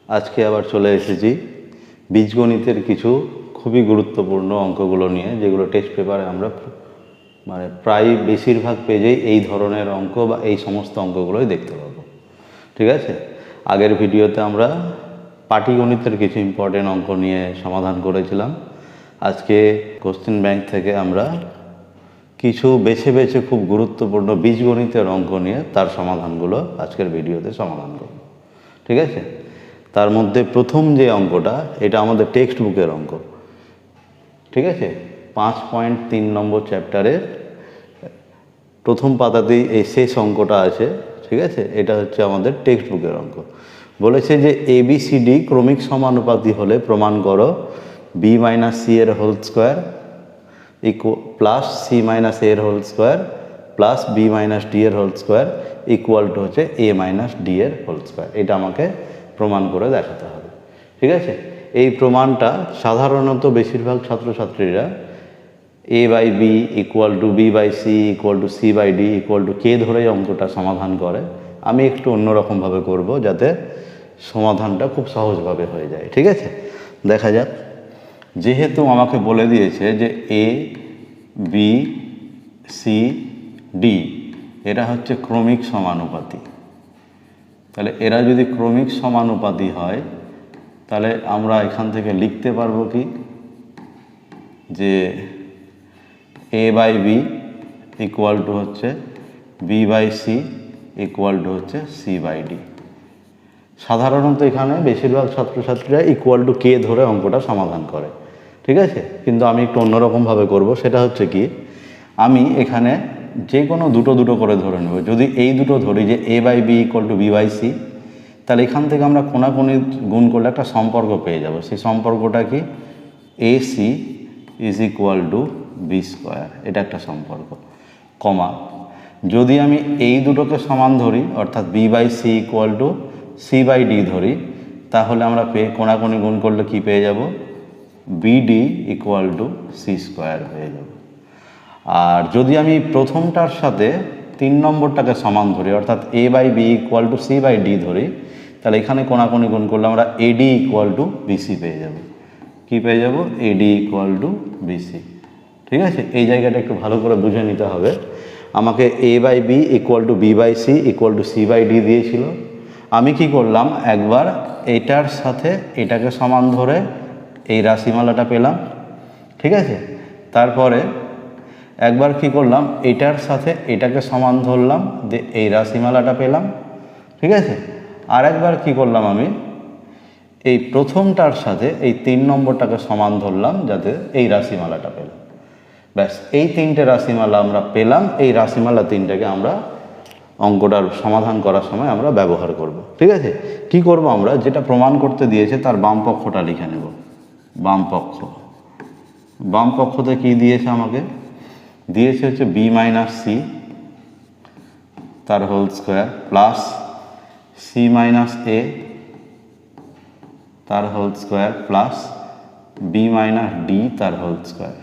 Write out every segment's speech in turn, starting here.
আজকে আবার চলে এসেছি বীজগণিতের কিছু খুবই গুরুত্বপূর্ণ অঙ্কগুলো নিয়ে, যেগুলো টেস্ট পেপারে আমরা প্রায় বেশিরভাগ পেজেই এই ধরনের অঙ্ক বা এই সমস্ত অঙ্কগুলোই দেখতে পাবো। ঠিক আছে, আগের ভিডিওতে আমরা পাটিগণিতের কিছু ইম্পর্টেন্ট অঙ্ক নিয়ে সমাধান করেছিলাম। আজকে কোশ্চেন ব্যাংক থেকে আমরা কিছু বেছে বেছে খুব গুরুত্বপূর্ণ বীজগণিতের অঙ্ক নিয়ে তার সমাধানগুলো আজকের ভিডিওতে সমাধান করব। ঠিক আছে, তার মধ্যে প্রথম যে অঙ্কটা, এটা আমাদের টেক্সট বুকের অঙ্ক। ঠিক আছে, 5.3 নম্বর চ্যাপ্টারের প্রথম পাতাতেই এই শেষ অঙ্কটা আছে। ঠিক আছে, এটা হচ্ছে আমাদের টেক্সট বুকের অঙ্ক। বলেছে যে ABCD ক্রমিক সমানুপাতি হলে প্রমাণ করো B - C এর whole square plus C - A এর whole square plus B - D এর হোল স্কোয়ার ইকুয়াল টু হচ্ছে A - D এর হোল স্কোয়ার। এটা আমাকে প্রমাণ করে দেখাতে হবে। ঠিক আছে, এই প্রমাণটা সাধারণত বেশিরভাগ ছাত্রছাত্রীরা A/B equal to B/C equal to C/D equal to K ধরেই অঙ্কটা সমাধান করে। আমি একটু অন্যরকমভাবে করব, যাতে সমাধানটা খুব সহজভাবে হয়ে যায়। ঠিক আছে, দেখা যাক। যেহেতু আমাকে বলে দিয়েছে যে ABCD এরা হচ্ছে ক্রমিক সমানুপাতি, তাহলে এরা যদি ক্রমিক সমানুপাতি হয়, তাহলে আমরা এখান থেকে লিখতে পারবো কি যে A/B ইকুয়াল টু হচ্ছে B/C ইকুয়াল টু হচ্ছে C/D। সাধারণত এখানে বেশিরভাগ ছাত্রছাত্রীরা ইকুয়াল টু K ধরে অঙ্কটা সমাধান করে। ঠিক আছে, কিন্তু আমি একটু অন্যরকমভাবে করব। সেটা হচ্ছে কি, আমি এখানে যে কোনো দুটো করে ধরে নেব। যদি এই দুটো ধরি যে A/B ইকুয়াল টু B/C, তাহলে এখান থেকে আমরা কোনাকুনি গুণ করলে একটা সম্পর্ক পেয়ে যাব। সেই সম্পর্কটা কি, AC is equal two B square, এটা একটা সম্পর্ক। কমা, যদি আমি এই দুটোকে সমান ধরি, অর্থাৎ B/C ইকুয়াল টু C/D ধরি, তাহলে আমরা কোনাকুনি গুণ করলে কি পেয়ে যাব, BD equal to C square হয়ে যাব। আর যদি আমি প্রথমটার সাথে 3 নম্বরটাকে সমান ধরি, অর্থাৎ A/B ইকুয়াল টু C/D ধরি, তাহলে এখানে কোনাকুনি গুণ করলে আমরা AD ইকুয়াল টু BC পেয়ে যাব। কি পেয়ে যাব, AD ইকুয়াল টু BC। ঠিক আছে, এই জায়গাটা একটু ভালো করে বুঝে নিতে হবে। আমাকে A/B equal to B/C equal to C/D দিয়েছিল। আমি কি করলাম, একবার এটার সাথে এটাকে সমান ধরে এই রাশিমালাটা পেলাম। ঠিক আছে, তারপরে একবার কি করলাম, এটার সাথে এটাকে সমান ধরলাম, এই রাশিমালাটা পেলাম। ঠিক আছে, আর একবার কি করলাম, আমি এই প্রথমটার সাথে এই 3 নম্বরটাকে সমান ধরলাম, যাতে এই রাশিমালাটা পেলাম। ব্যাস, এই 3টে রাশিমালা আমরা পেলাম। এই রাশিমালা 3টাকে আমরা অঙ্কটার সমাধান করার সময় আমরা ব্যবহার করব। ঠিক আছে, কি করব, আমরা যেটা প্রমাণ করতে দিয়েছে তার বাম পক্ষটা লিখে নেব। বাম পক্ষতে কি দিয়েছে, আমাকে দিয়েছে হচ্ছে B - C তার whole square plus C - A তার whole square plus B - D তার হোল স্কোয়ার।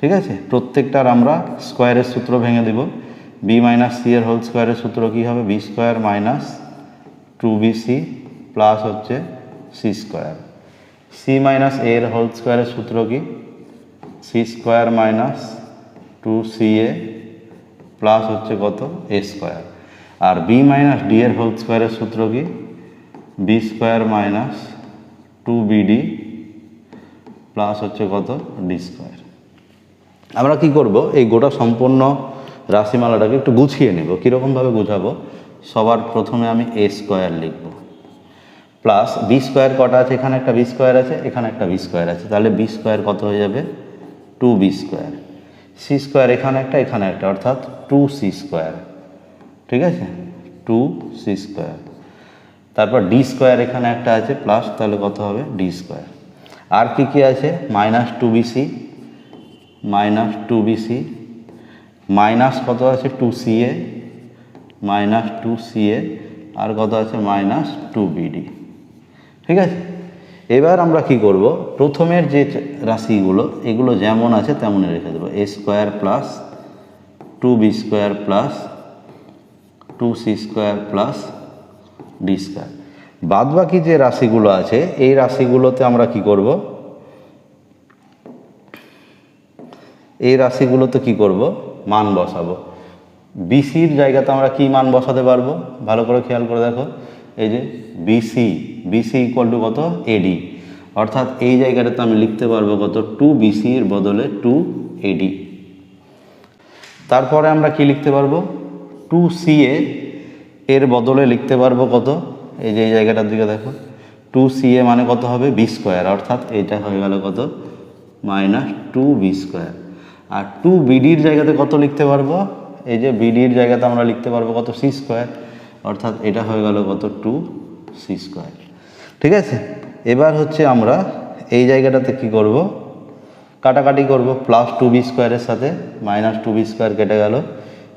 ঠিক আছে, প্রত্যেকটার আমরা স্কোয়ারের সূত্র ভেঙে দেব। B - C এর হোল স্কোয়ারের সূত্র কি হবে, B square minus 2BC plus হচ্ছে C স্কোয়ার। C - A এর হোল স্কোয়ারের সূত্র কি, C square minus 2CA plus হচ্ছে কত, A স্কোয়ার। আর B - D এর হোল স্কোয়ারের সূত্র কি, B square minus 2BD plus হচ্ছে কত, D স্কোয়ার। আমরা কি করব, এই গোটা সম্পূর্ণ রাশিমালাটাকে একটু গুছিয়ে নেব। কীরকমভাবে গুছাবো, সবার প্রথমে আমি A স্কোয়ার লিখব প্লাস B স্কোয়ার কটা আছে, এখানে একটা B স্কোয়ার আছে, এখানে একটা B স্কোয়ার আছে, তাহলে B স্কোয়ার কত হয়ে যাবে, 2B স্কোয়ার। C স্কোয়ার এখানে একটা, অর্থাৎ 2C স্কোয়ার। ঠিক আছে, 2C স্কোয়ার। তারপর D স্কোয়ার এখানে একটা আছে প্লাস, তাহলে কত হবে, D স্কোয়ার। আর কি কি আছে, -2BC মাইনাস কত আছে, 2CA আর কত আছে, -2BD। ঠিক আছে, এবার আমরা কি করব, প্রথমের যে রাশিগুলো, এগুলো যেমন আছে তেমনই রেখে দেবো। A square plus 2B square plus 2C square plus D square. বাদবাকি যে রাশিগুলো আছে এই রাশিগুলোতে আমরা কি করব, এই রাশিগুলোতে কি করব, মান বসাবো। বিসির জায়গাতে আমরা কি মান বসাতে পারবো, ভালো করে খেয়াল করে দেখো। এই যে বিসি ইকুয়াল টু কত, এডি, অর্থাৎ এই জায়গাটাতে আমি লিখতে পারবো কত, 2BC এর বদলে 2AD। তারপরে আমরা কি লিখতে পারবো, 2CA এর বদলে লিখতে পারবো কত, এই যে এই জায়গাটার দিকে দেখো, 2CA মানে কত হবে, B স্কোয়ার, অর্থাৎ এইটা হয়ে গেল কত, -2B স্কোয়ার। আর 2BDর জায়গাতে কত লিখতে পারবো, এই যে বিডির জায়গাতে আমরা লিখতে পারবো কত, C স্কোয়ার, অর্থাৎ এটা হয়ে গেল কত, 2C স্কোয়ার। ঠিক আছে, এবার হচ্ছে আমরা এই জায়গাটাতে কি করব, কাটাকাটি করব। +2B স্কোয়ারের সাথে -2B স্কোয়ার কেটে গেল,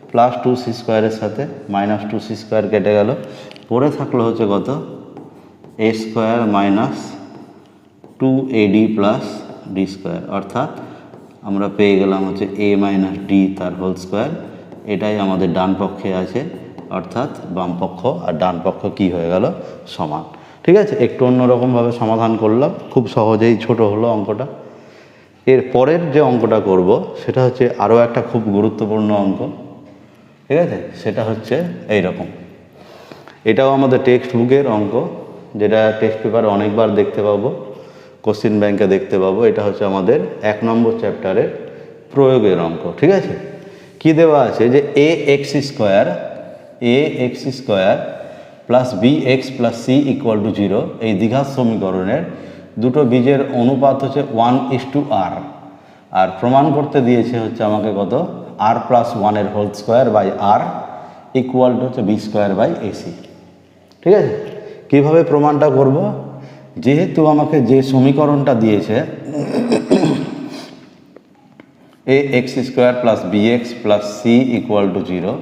+2C স্কোয়ারের সাথে -2C স্কোয়ার কেটে গেল, পরে থাকলো হচ্ছে কত, A square -2AD + D square, অর্থাৎ আমরা পেয়ে গেলাম হচ্ছে A - D তার হোল স্কোয়ার। এটাই আমাদের ডান পক্ষে আছে, অর্থাৎ বাম পক্ষ আর ডান পক্ষ কি হয়ে গেল, সমান। ঠিক আছে, একটু অন্যরকমভাবে সমাধান করলাম, খুব সহজেই ছোট হলো অঙ্কটা। এর পরের যে অঙ্কটা করব সেটা হচ্ছে আরও একটা খুব গুরুত্বপূর্ণ অঙ্ক। ঠিক আছে, সেটা হচ্ছে এই রকম। এটাও আমাদের টেক্সট বুকের অঙ্ক, যেটা টেক্সট পেপারে অনেকবার দেখতে পাবো, কোশ্চিন ব্যাংকে দেখতে পাবো। এটা হচ্ছে আমাদের 1 নম্বর চ্যাপ্টারের প্রয়োগের অঙ্ক। ঠিক আছে, কি দেওয়া আছে যে ax square plus bx plus c equal to 0 এই দ্বিঘাত সমীকরণের দুটো বীজের অনুপাত হচ্ছে 1:r, আর প্রমাণ করতে দিয়েছে হচ্ছে আমাকে কত, r+1 এর whole square by r equal to হচ্ছে b স্কোয়ার বাই ac। ঠিক আছে, কীভাবে প্রমাণটা করব, যেহেতু আমাকে যে সমীকরণটা দিয়েছে ax square plus bx plus c equal to 0,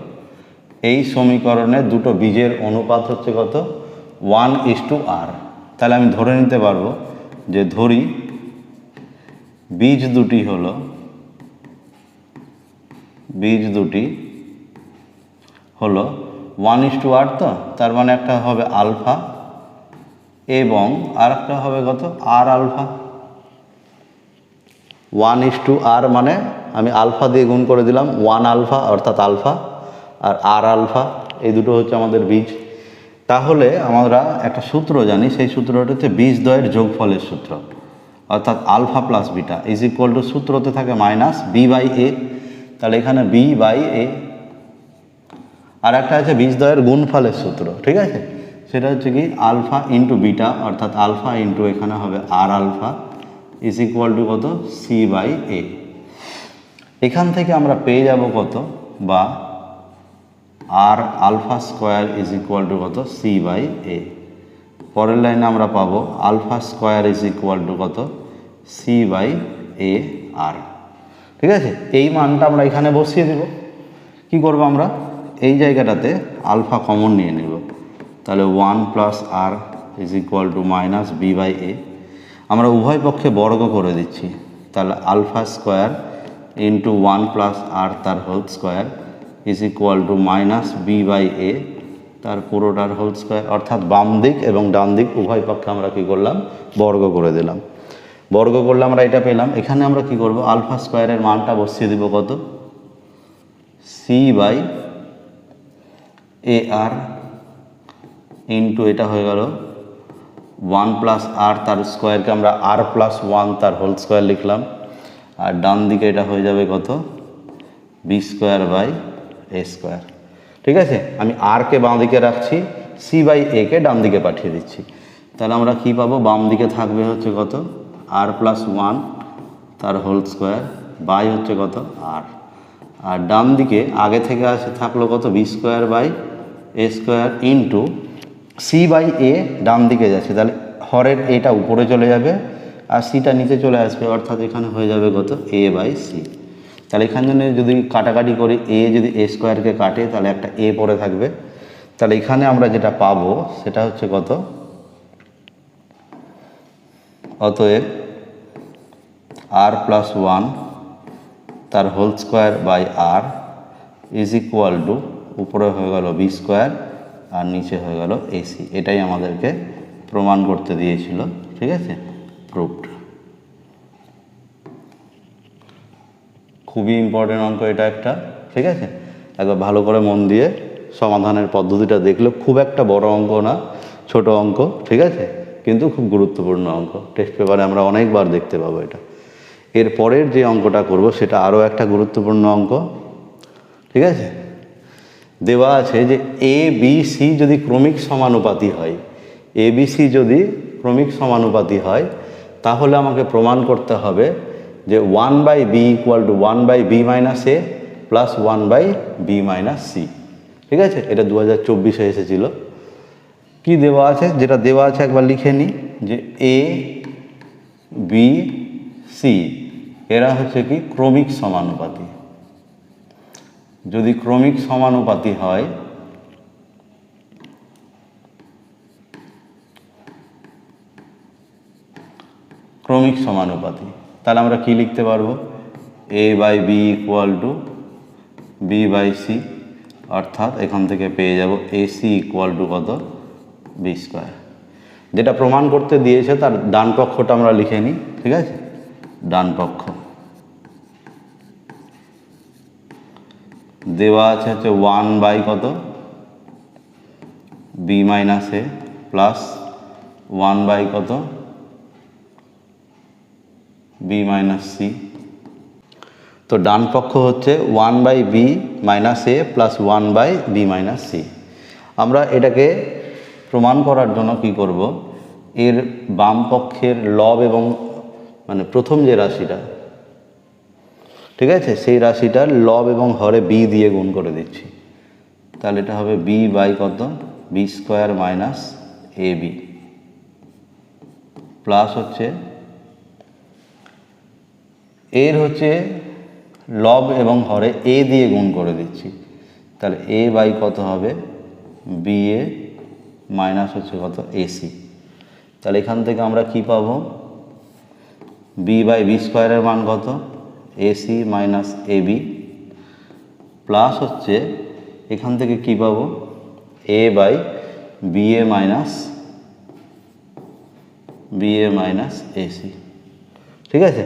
এই সমীকরণে দুটো বীজের অনুপাত হচ্ছে কত, 1:r। তাহলে আমি ধরে নিতে পারবো যে ধরি বীজ দুটি হলো 1:r, তো তার মানে একটা হবে আলফা এবং আর একটা হবে কত, আর আলফা। 1:r মানে আমি আলফা দিয়ে গুণ করে দিলাম 1 আলফা অর্থাৎ আলফা, আর আর আলফা, এই দুটো হচ্ছে আমাদের বীজ। তাহলে আমরা একটা সূত্র জানি, সেই সূত্রটা হচ্ছে বীজদ্বয়ের যোগফলের সূত্র, অর্থাৎ alpha plus beta is equal to, সূত্রতে থাকে -b/a, তাহলে এখানে b/a। আর একটা আছে বীজদ্বয়ের গুণফলের সূত্র। ঠিক আছে, সেটা হচ্ছে কি আলফা ইন্টু বিটা, অর্থাৎ আলফা ইন্টু এখানে হবে আর আলফা ইজ ইকুয়াল টু কত, c/a। এখান থেকে আমরা পেয়ে যাব কত, বা আর alpha square is equal to কত, c/a। পরের লাইনে আমরা পাবো alpha square is equal to কত, c/a/r। ঠিক আছে, এই মানটা আমরা এখানে বসিয়ে দেব। কি করব আমরা, এই জায়গাটাতে আলফা কমন নিয়ে নেব, তাহলে 1 + r is equal to -b/a। আমরা উভয় পক্ষে বর্গ করে দিচ্ছি, তাহলে আলফা স্কোয়ার ইন্টু 1 + r তার whole square is equal to -b/a তার পুরোটার হোল স্কোয়ার, অর্থাৎ বাম দিক এবং ডান দিক উভয় পক্ষে আমরা কি করলাম, বর্গ করে দিলাম। বর্গ করলে আমরা এটা পেলাম। এখানে আমরা কি করব, আলফা স্কোয়ারের মানটা বসিয়ে দিব কত, c/ar ইন্টু এটা হয়ে গেল 1 + r তার স্কোয়ারকে আমরা r+1 তার হোল স্কোয়ার লিখলাম, আর ডান দিকে এটা হয়ে যাবে কত, b square by a square. ঠিক আছে, আমি rকে বাম দিকে রাখছি, c/a কে ডান দিকে পাঠিয়ে দিচ্ছি। তাহলে আমরা কি পাবো, বাম দিকে থাকবে হচ্ছে কত, r+1 তার হোল স্কোয়ার বাই হচ্ছে কত, r, আর ডান দিকে আগে থেকে থাকলো কত, b square by a square into c/a ডান দিকে যাচ্ছে, তাহলে হরের এটা উপরে চলে যাবে আর সিটা নিচে চলে আসবে, অর্থাৎ এখানে হয়ে যাবে কত, a/c। তাহলে এখানে যদি কাটাকাটি করি, a যদি a স্কোয়ারকে কাটে তাহলে একটা a পড়ে থাকবে। তাহলে এখানে আমরা যেটা পাবো সেটা হচ্ছে কত, অতএব r+1 তার whole square by r is equal to, উপরে হয়ে গেল b স্কোয়ার আর নিচে হয়ে গেল এসি। এটাই আমাদেরকে প্রমাণ করতে দিয়েছিল, ঠিক আছে, প্রুফড। খুবই ইম্পর্টেন্ট অঙ্ক এটা একটা, ঠিক আছে। একবার ভালো করে মন দিয়ে সমাধানের পদ্ধতিটা দেখলে, খুব একটা বড় অঙ্ক না, ছোট অঙ্ক, ঠিক আছে, কিন্তু খুব গুরুত্বপূর্ণ অঙ্ক। টেস্ট পেপারে আমরা অনেকবার দেখতে পাবো এটা। এর পরের যে অঙ্কটা করব সেটা আরও একটা গুরুত্বপূর্ণ অঙ্ক, ঠিক আছে। দেওয়া আছে যে এ বি সি যদি ক্রমিক সমানুপাতি হয়, এ বি সি যদি ক্রমিক সমানুপাতি হয়, তাহলে আমাকে প্রমাণ করতে হবে যে 1/b = 1/b - a plus 1/b - c, ঠিক আছে। এটা 2024-এ এসেছিল। কি দেওয়া আছে? যেটা দেওয়া আছে একবার লিখে নিই, যে এ বি সি এরা হচ্ছে কি ক্রমিক সমানুপাতি। যদি ক্রমিক সমানুপাতি হয়, ক্রমিক সমানুপাতি, তাহলে আমরা কি লিখতে পারবো? a/b = b/c, অর্থাৎ এখান থেকে পেয়ে যাব ac = কত? b²। যেটা প্রমাণ করতে দিয়েছে তার ডান পক্ষটা আমরা লিখে নিই, ঠিক আছে। ডান পক্ষ দেওয়া আছে হচ্ছে 1 কত? b - a প্লাস 1 কত? b - c। তো ডান পক্ষ হচ্ছে 1/b - a plus 1/b - c। আমরা এটাকে প্রমাণ করার জন্য কি করব? এর বাম পক্ষের লব এবং মানে প্রথম যে রাশিটা, ঠিক আছে, সেই রাশিটার লব এবং হরে b দিয়ে গুণ করে দিচ্ছি। তাহলে এটা হবে b কত? b² - ab প্লাস হচ্ছে এর হচ্ছে লব এবং হরে a দিয়ে গুণ করে দিচ্ছি। তাহলে a কত হবে? ba মাইনাস হচ্ছে কত? ac। তাহলে এখান থেকে আমরা কি পাবো? b/b² এর মান কত? ac - ab প্লাস হচ্ছে এখান থেকে কি পাবো? a/ba - ac, ঠিক আছে।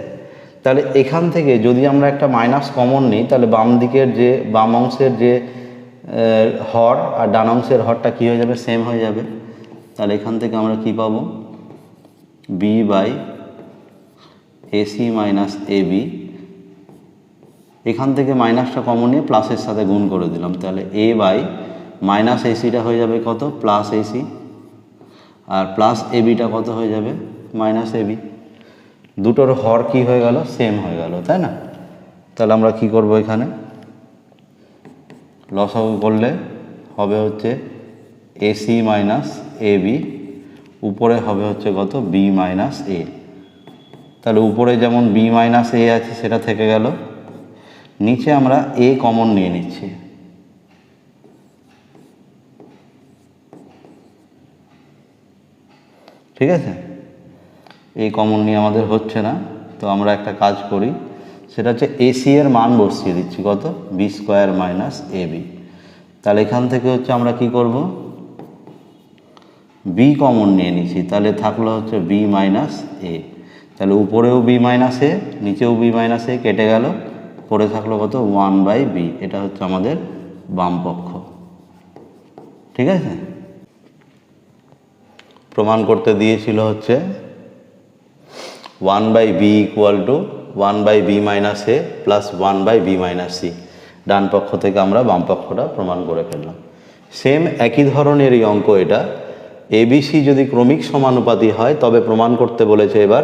তাহলে এখান থেকে যদি আমরা একটা মাইনাস কমন নিই, তাহলে বাম দিকের যে বাম অংশের যে হর আর ডান অংশের হরটা কী হয়ে যাবে? সেম হয়ে যাবে। তাহলে এখান থেকে আমরা কি পাবো? b/ac - ab, এখান থেকে মাইনাসটা কমন নিয়ে প্লাসের সাথে গুণ করে দিলাম। তাহলে a/-ac হয়ে যাবে কত? প্লাস ac, আর প্লাস abটা কত হয়ে যাবে? -ab। দুটোর হর কি হয়ে গেল? সেম হয়ে গেল, তাই না? তাহলে আমরা কি করব? এখানে লসাগু করলে হবে হচ্ছে ac - ab, উপরে হবে হচ্ছে কত? b - a। তাহলে উপরে যেমন b - a আছে সেটা থেকে গেল, নিচে আমরা a কমন নিয়ে নিচ্ছি। ঠিক আছে, এই কমন নিয়ে আমাদের হচ্ছে না, তো আমরা একটা কাজ করি, সেটা হচ্ছে এসি এর মান বসিয়ে দিচ্ছি কত? b² - ab। তাহলে এখান থেকে হচ্ছে আমরা কি করব? b কমন নিয়ে নিচ্ছি, তাহলে থাকলো হচ্ছে b - a। তাহলে উপরেও b - a, নিচেও b - a, কেটে গেল, পরে থাকলো কত? 1/b। এটা হচ্ছে আমাদের বাম পক্ষ, ঠিক আছে। প্রমাণ করতে দিয়েছিল হচ্ছে 1/b = 1/b - a plus 1/b - c। ডান পক্ষ থেকে আমরা বাম পক্ষটা প্রমাণ করে ফেললাম। সেম একই ধরনেরই অঙ্ক এটা। এবিসি যদি ক্রমিক সমানুপাতি হয় তবে প্রমাণ করতে বলেছে এবার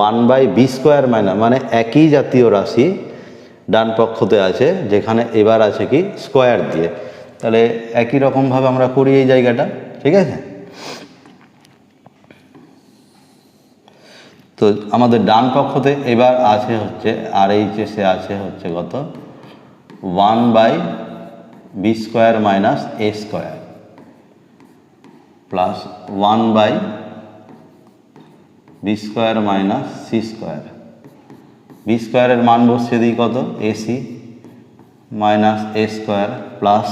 1/b² মানে একই জাতীয় রাশি ডান পক্ষতে আছে, যেখানে এবার আছে কি স্কোয়ার দিয়ে। তাহলে একই রকমভাবে আমরা করি এই জায়গাটা, ঠিক আছে। তো আমাদের ডান পক্ষতে এবার আছে হচ্ছে RHS-এ আছে হচ্ছে কত? 1/b² - a² plus 1/b² - c²। b² এর মান বসিয়ে দিই কত? ac - a² plus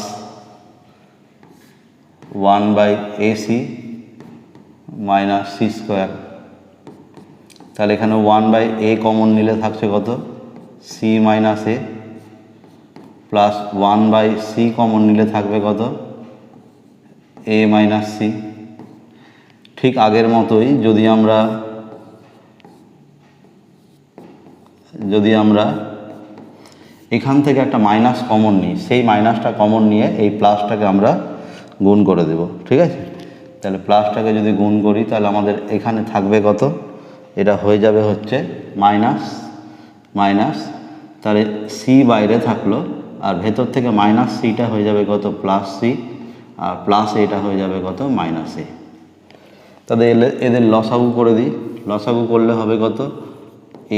1/ac minus C square. তাহলে এখানে 1/a কমন নিলে থাকছে কত, C minus A, plus 1/c common নিলে থাকবে কত, a মাইনাস সি। ঠিক আগের মতোই যদি আমরা এখান থেকে একটা মাইনাস কমন নিই, সেই মাইনাসটা কমন নিয়ে এই প্লাসটাকে আমরা গুণ করে দেব, ঠিক আছে। তাহলে প্লাসটাকে যদি গুণ করি তাহলে আমাদের এখানে থাকবে কত, এটা হয়ে যাবে হচ্ছে মাইনাস মাইনাস, তাহলে সি বাইরে থাকলো আর ভেতর থেকে মাইনাস সিটা হয়ে যাবে কত, প্লাস সি, আর প্লাস এটা হয়ে যাবে কত, মাইনাস এ। তাহলে এদের লসাগু করে দিই, লসাগু করলে হবে কত,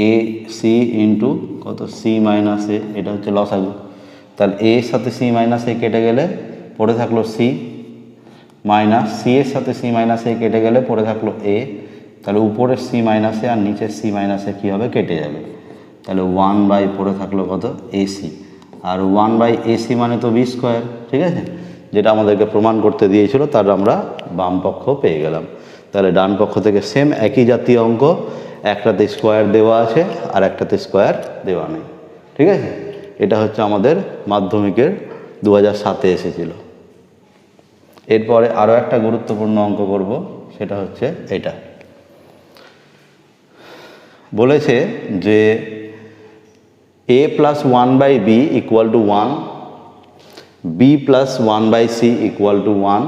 এ সি ইন্টু কত, সি মাইনাস এ, এটা হচ্ছে লসাগু। তাহলে এ এর সাথে সি মাইনাস এ কেটে গেলে পড়ে থাকলো সি, মাইনাস সি এর সাথে সি মাইনাস এ কেটে গেলে পড়ে থাকলো এ। তাহলে উপরের সি মাইনাসে আর নিচের সি মাইনাসে কী হবে, কেটে যাবে। তাহলে 1 পড়ে থাকলো কত, এসি, আর 1/ac মানে তো বি স্কোয়ার, ঠিক আছে, যেটা আমাদেরকে প্রমাণ করতে দিয়েছিল, তার আমরা বাম পক্ষ পেয়ে গেলাম। তাহলে ডান পক্ষ থেকে সেম একই জাতীয় অঙ্ক, একটাতে স্কোয়ার দেওয়া আছে আর একটাতে স্কোয়ার দেওয়া নেই, ঠিক আছে। এটা হচ্ছে আমাদের মাধ্যমিকের 2007-এ এসেছিল। এরপরে আরও একটা গুরুত্বপূর্ণ অঙ্ক করব, সেটা হচ্ছে এটা। বলেছে যে a plus 1/b equal to 1, b plus 1/c equal to 1,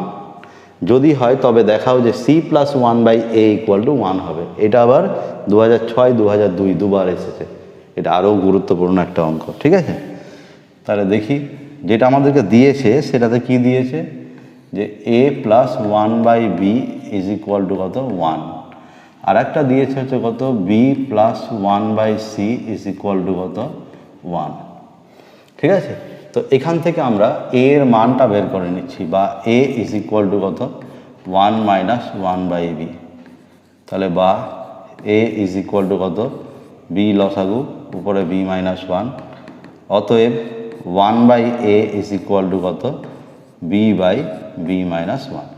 যদি হয় তবে দেখাও যে c plus 1/a equal to 1 হবে। এটা আবার 2006, 2002 দুবার এসেছে। এটা আরও গুরুত্বপূর্ণ একটা অঙ্ক, ঠিক আছে। তাহলে দেখি যেটা আমাদেরকে দিয়েছে সেটাতে কি দিয়েছে, যে a plus 1/b is equal to কত, 1, আর একটা দিয়েছে হচ্ছে কত, b plus 1/c is equal to কত, 1, ঠিক আছে। তো এখান থেকে আমরা a এর মানটা বের করে নিচ্ছি, বা a ইজ ইকুয়াল টু কত, 1 মাইনাস 1/b। তাহলে বা a ইজ ইকুয়াল টু কত, b লসাগু, উপরে b মাইনাস 1, অতএব 1/a ইজ ইকুয়াল টু কত, b/b মাইনাস 1।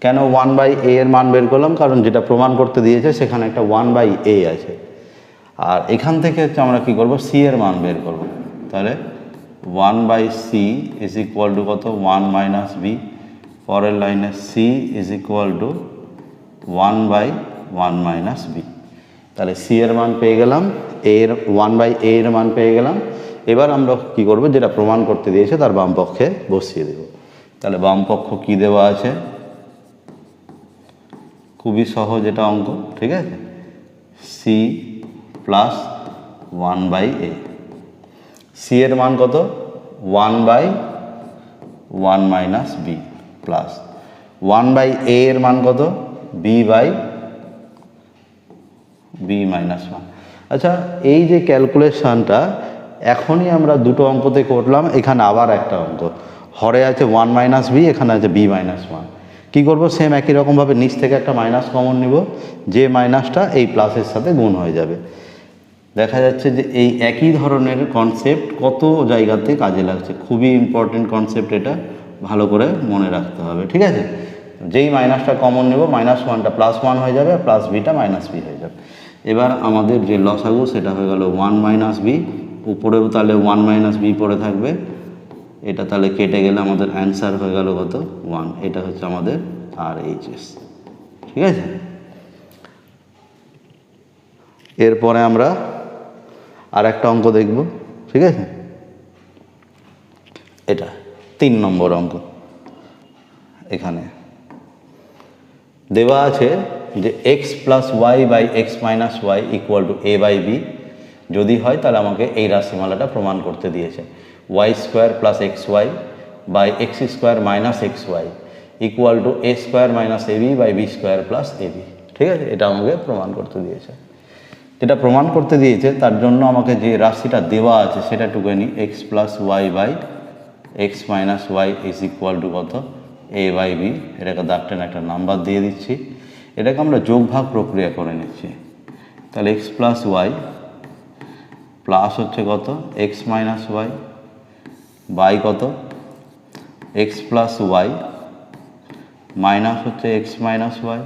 কেন 1/a এর মান বের করলাম, কারণ যেটা প্রমাণ করতে দিয়েছে সেখানে একটা 1/a আছে, আর এখান থেকে হচ্ছে আমরা কি করব, c এর মান বের করব। তাহলে 1/c ইজ ইকুয়াল টু কত, 1 মাইনাস b, পরের লাইনে c is equal two 1/1 minus b। তাহলে c এর মান পেয়ে গেলাম, এর 1/a এর মান পেয়ে গেলাম। এবার আমরা কি করব, যেটা প্রমাণ করতে দিয়েছে তার বাম পক্ষে বসিয়ে দেব। তাহলে বাম পক্ষ কি দেওয়া আছে, খুবই সহজ এটা অঙ্ক, ঠিক আছে, c প্লাস 1/a, c এর মান কত, 1/1 মাইনাস b, প্লাস 1/a এর মান কত, b/b মাইনাস 1। আচ্ছা, এই যে ক্যালকুলেশনটা এখনই আমরা দুটো অঙ্কতে করলাম, এখানে আবার একটা অঙ্ক, হরে আছে 1 মাইনাস b, এখানে আছে b মাইনাস 1। কী করবো, সেম একই রকমভাবে নিচ থেকে একটা মাইনাস কমন নিব, যে মাইনাসটা এই প্লাসের সাথে গুণ হয়ে যাবে। দেখা যাচ্ছে যে এই একই ধরনের কনসেপ্ট কত জায়গাতে কাজে লাগছে, খুবই ইম্পর্টেন্ট কনসেপ্ট, এটা ভালো করে মনে রাখতে হবে, ঠিক আছে। যেই মাইনাসটা কমন নেব, মাইনাস 1টা প্লাস 1 হয়ে যাবে, প্লাস বিটা মাইনাস বি হয়ে যাবে। এবার আমাদের যে লসাগু সেটা হয়ে গেল 1 মাইনাস বি, উপরেও তাহলে 1 মাইনাস বি পড়ে থাকবে, এটা তাহলে কেটে গেলে আমাদের অ্যান্সার হয়ে গেল কত, 1। এটা হচ্ছে আমাদের RHS, ঠিক আছে। এরপরে আমরা আর একটা অঙ্ক দেখব, ঠিক আছে। এটা 3 নম্বর অঙ্ক। এখানে দেওয়া আছে যে x plus Y by X minus Y equal to a/b, যদি হয় তাহলে আমাকে এই রাশিমালাটা প্রমাণ করতে দিয়েছে। Y square plus X Y by X square minus X Y equal to a square minus ab by b square plus ab, ঠিক আছে। এটা আমাকে প্রমাণ করতে দিয়েছে। যেটা প্রমাণ করতে দিয়েছে তার জন্য আমাকে যে রাশিটা দেওয়া আছে সেটা টুকুনি X plus Y by X minus Y is equal to কত, a/b। এটাকে দাগ টেনে একটা নাম্বার দিয়ে দিচ্ছি, এটাকে আমরা যোগ ভাগ প্রক্রিয়া করে নিচ্ছি। তাহলে এক্স প্লাস ওয়াই প্লাস হচ্ছে কত, এক্স মাইনাস ওয়াই বাই কত, এক্স প্লাস ওয়াই মাইনাস হচ্ছে X minus Y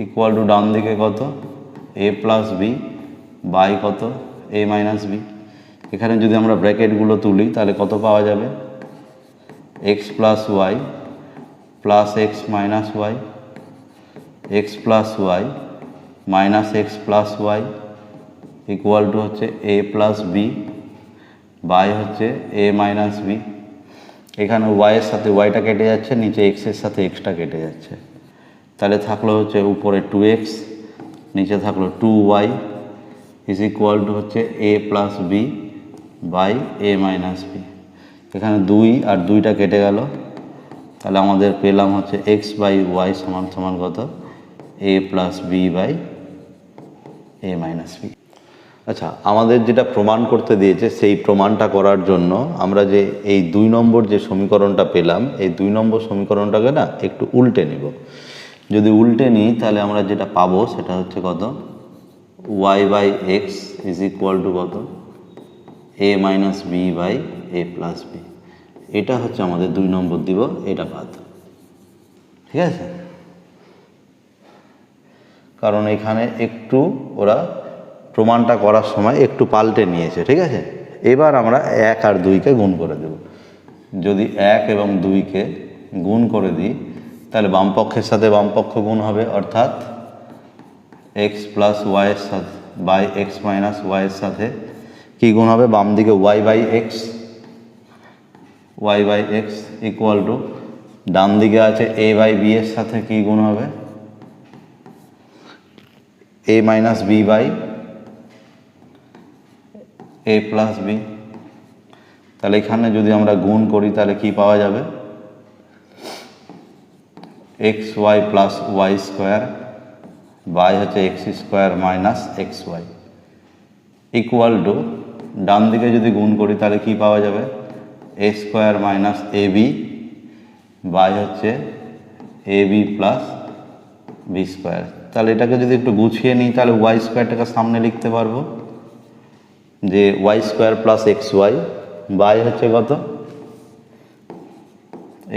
equal to ডান দিকে কত এ প্লাস বি বাই কত এ মাইনাস বি। এখানে যদি আমরা ব্র্যাকেটগুলো তুলি তাহলে কত পাওয়া যাবে X plus Y plus X minus Y X plus Y minus X plus Y equal to হচ্ছে এ প্লাস বি বাই হচ্ছে এ মাইনাস বি। এখানে ওয়াইয়ের সাথে ওয়াইটা কেটে যাচ্ছে, নিচে এক্সের সাথে এক্সটা কেটে যাচ্ছে, তাহলে থাকলো হচ্ছে উপরে 2x, নিচে থাকলো 2y ইজ ইকুয়াল টু হচ্ছে A plus B by A minus B. এখানে 2 আর 2টা কেটে গেল, তাহলে আমাদের পেলাম হচ্ছে এক্স বাই ওয়াই সমান সমান কত A plus B by A minus B. আচ্ছা, আমাদের যেটা প্রমাণ করতে দিয়েছে সেই প্রমাণটা করার জন্য আমরা যে এই 2 নম্বর যে সমীকরণটা পেলাম, এই 2 নম্বর সমীকরণটাকে না একটু উল্টে নিব। যদি উল্টে নিই তাহলে আমরা যেটা পাবো সেটা হচ্ছে কত Y by X is equal to কত A minus B by A plus B. এটা হচ্ছে আমাদের 2 নম্বর দিব, এটা বাদ। ঠিক আছে, কারণ এখানে একটু ওরা প্রমাণটা করার সময় একটু পাল্টে নিয়েছে। ঠিক আছে, এবার আমরা 1 আর 2কে গুণ করে দেব। যদি 1 এবং 2কে গুণ করে দিই তাহলে বাম পক্ষের সাথে বাম পক্ষ গুণ হবে, অর্থাৎ এক্স প্লাস ওয়াইয়ের সাথে বাই এক্স মাইনাস ওয়াইয়ের সাথে কী গুণ হবে, বাম দিকে Y by X equal to ডান দিকে আছে এ বাই বি এর সাথে কী গুণ হবে A minus B by A plus B. তাহলে এখানে যদি আমরা গুণ করি তাহলে কি পাওয়া যাবে X Y plus Y square by হচ্ছে X square minus X Y equal to ডান দিকে যদি গুণ করি তাহলে কি পাওয়া যাবে A square minus A B by হচ্ছে A B plus B square. তাহলে এটাকে যদি একটু গুছিয়ে নিই তাহলে ওয়াই স্কোয়ারটাকে সামনে লিখতে পারবো যে Y square plus X Y by হচ্ছে কত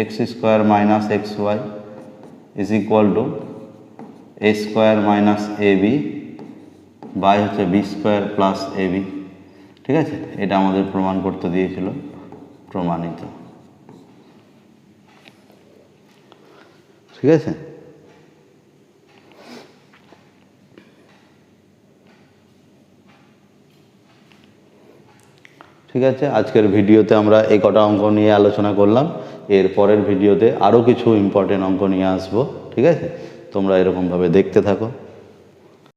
X square minus X Y is equal to A square minus A B by হচ্ছে B square plus A B. ঠিক আছে, এটা আমাদের প্রমাণ করতে দিয়েছিল, প্রমাণিত। ঠিক আছে, ঠিক আছে, আজকের ভিডিওতে আমরা এই কটা অঙ্ক নিয়ে আলোচনা করলাম। এর পরের ভিডিওতে আরও কিছু ইম্পর্টেন্ট অঙ্ক নিয়ে আসবো। ঠিক আছে, তোমরা এরকমভাবে দেখতে থাকো।